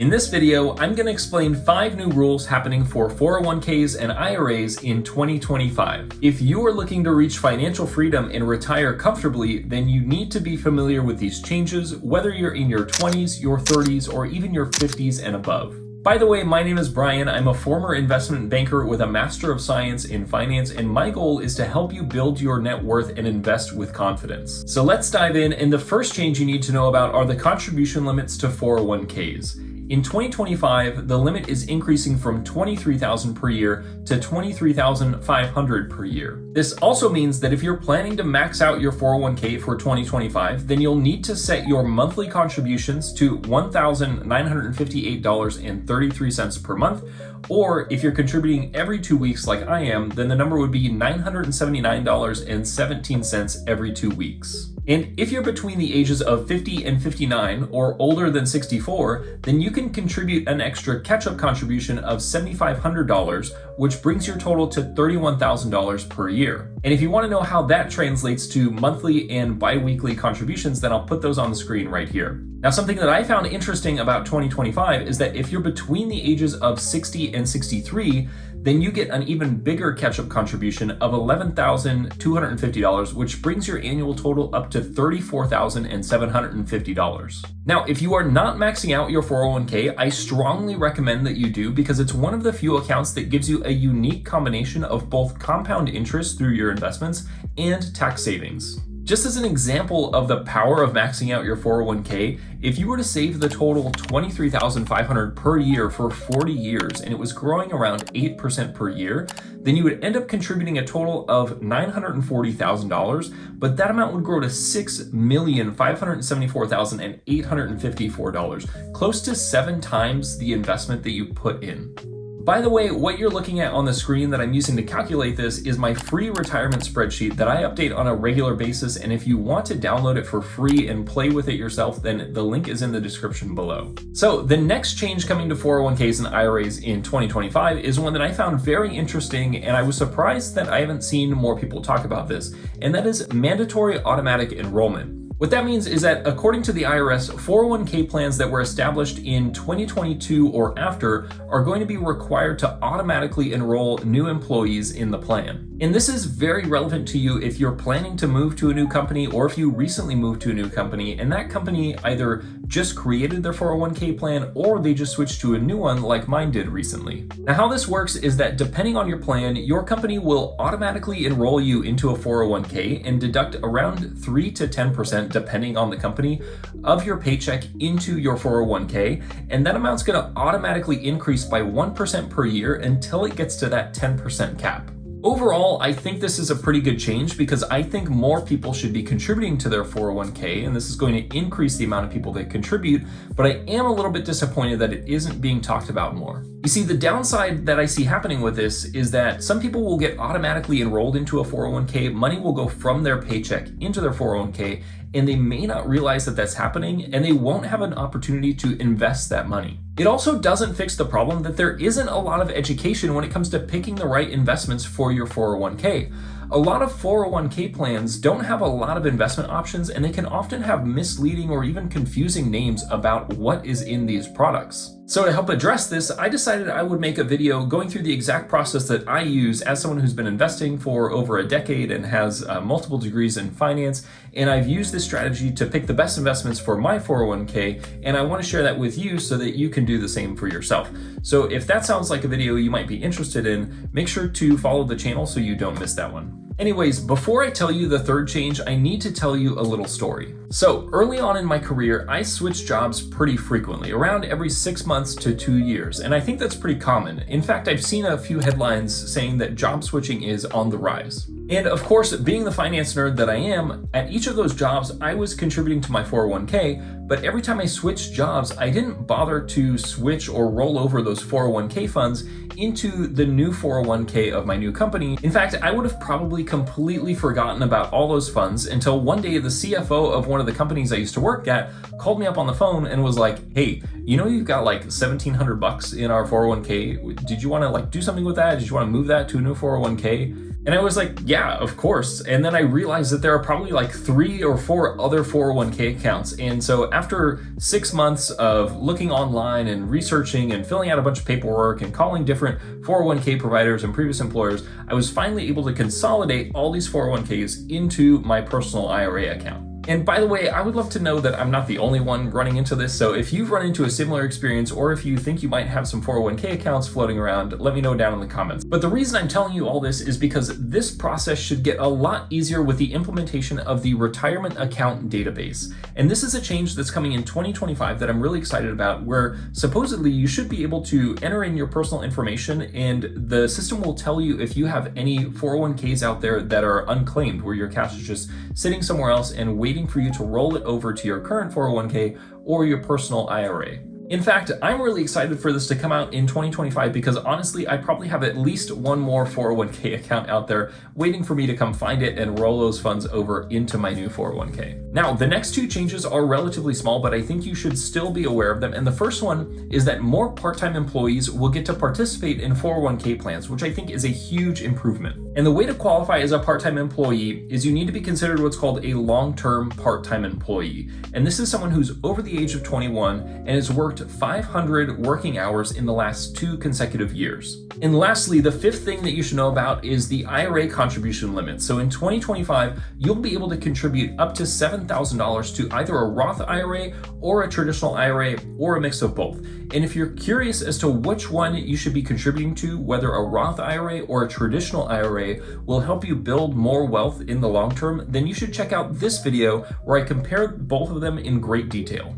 In this video, I'm going to explain 5 new rules happening for 401ks and IRAs in 2025. If you are looking to reach financial freedom and retire comfortably, then you need to be familiar with these changes, whether you're in your 20s, your 30s, or even your 50s and above. By the way, my name is Brian. I'm a former investment banker with a Master of Science in Finance, and my goal is to help you build your net worth and invest with confidence. So let's dive in, and the first change you need to know about are the contribution limits to 401ks. In 2025, the limit is increasing from $23,000 per year to $23,500 per year. This also means that if you're planning to max out your 401k for 2025, then you'll need to set your monthly contributions to $1,958.33 per month, or if you're contributing every 2 weeks like I am, then the number would be $979.17 every 2 weeks. And if you're between the ages of 50 and 59 or older than 64, then you can contribute an extra catch-up contribution of $7,500, which brings your total to $31,000 per year. And if you want to know how that translates to monthly and bi-weekly contributions, then I'll put those on the screen right here. Now, something that I found interesting about 2025 is that if you're between the ages of 60 and 63, then you get an even bigger catch-up contribution of $11,250, which brings your annual total up to $34,750. Now, if you are not maxing out your 401k, I strongly recommend that you do, because it's one of the few accounts that gives you a unique combination of both compound interest through your investments and tax savings. Just as an example of the power of maxing out your 401k, if you were to save the total $23,500 per year for 40 years and it was growing around 8% per year, then you would end up contributing a total of $940,000, but that amount would grow to $6,574,854, close to 7 times the investment that you put in. By the way, what you're looking at on the screen that I'm using to calculate this is my free retirement spreadsheet that I update on a regular basis, and if you want to download it for free and play with it yourself, then the link is in the description below. So the next change coming to 401ks and IRAs in 2025 is one that I found very interesting, and I was surprised that I haven't seen more people talk about this, and that is mandatory automatic enrollment. What that means is that according to the IRS, 401k plans that were established in 2022 or after are going to be required to automatically enroll new employees in the plan. And this is very relevant to you if you're planning to move to a new company, or if you recently moved to a new company and that company either just created their 401k plan or they just switched to a new one like mine did recently. Now, how this works is that depending on your plan, your company will automatically enroll you into a 401k and deduct around 3 to 10%, depending on the company, of your paycheck into your 401k, and that amount's going to automatically increase by 1% per year until it gets to that 10% cap. Overall, I think this is a pretty good change, because I think more people should be contributing to their 401k, and this is going to increase the amount of people that contribute, but I am a little bit disappointed that it isn't being talked about more. You see, the downside that I see happening with this is that some people will get automatically enrolled into a 401k, money will go from their paycheck into their 401k, and they may not realize that that's happening, and they won't have an opportunity to invest that money. It also doesn't fix the problem that there isn't a lot of education when it comes to picking the right investments for your 401k. A lot of 401k plans don't have a lot of investment options, and they can often have misleading or even confusing names about what is in these products. So to help address this, I decided I would make a video going through the exact process that I use as someone who's been investing for over a decade and has multiple degrees in finance, and I've used this strategy to pick the best investments for my 401k, and I want to share that with you so that you can do the same for yourself. So if that sounds like a video you might be interested in, make sure to follow the channel so you don't miss that one. Anyways, before I tell you the third change, I need to tell you a little story. So early on in my career, I switched jobs pretty frequently, around every 6 months to 2 years, and I think that's pretty common. In fact, I've seen a few headlines saying that job switching is on the rise. And of course, being the finance nerd that I am, at each of those jobs, I was contributing to my 401k, but every time I switched jobs, I didn't bother to switch or roll over those 401k funds into the new 401k of my new company. In fact, I would have probably completely forgotten about all those funds until one day the CFO of one of the companies I used to work at called me up on the phone and was like, "Hey, you know you've got like $1,700 in our 401k. Did you want to do something with that? Did you want to move that to a new 401k?" And I was like, yeah, of course. And then I realized that there are probably like 3 or 4 other 401k accounts. And so after 6 months of looking online and researching and filling out a bunch of paperwork and calling different 401k providers and previous employers, I was finally able to consolidate all these 401ks into my personal IRA account. And by the way, I would love to know that I'm not the only one running into this. So if you've run into a similar experience, or if you think you might have some 401k accounts floating around, let me know down in the comments. But the reason I'm telling you all this is because this process should get a lot easier with the implementation of the retirement account database. And this is a change that's coming in 2025 that I'm really excited about, where supposedly you should be able to enter in your personal information and the system will tell you if you have any 401ks out there that are unclaimed, where your cash is just sitting somewhere else and waiting for you to roll it over to your current 401k or your personal IRA. In fact, I'm really excited for this to come out in 2025 because honestly, I probably have at least one more 401k account out there waiting for me to come find it and roll those funds over into my new 401k. Now, the next 2 changes are relatively small, but I think you should still be aware of them. And the first one is that more part-time employees will get to participate in 401k plans, which I think is a huge improvement. And the way to qualify as a part-time employee is you need to be considered what's called a long-term part-time employee. And this is someone who's over the age of 21 and has worked 500 working hours in the last 2 consecutive years. And lastly, the 5th thing that you should know about is the IRA contribution limit. So in 2025, you'll be able to contribute up to $7,000 to either a Roth IRA or a traditional IRA or a mix of both. And if you're curious as to which one you should be contributing to, whether a Roth IRA or a traditional IRA will help you build more wealth in the long term, then you should check out this video where I compare both of them in great detail.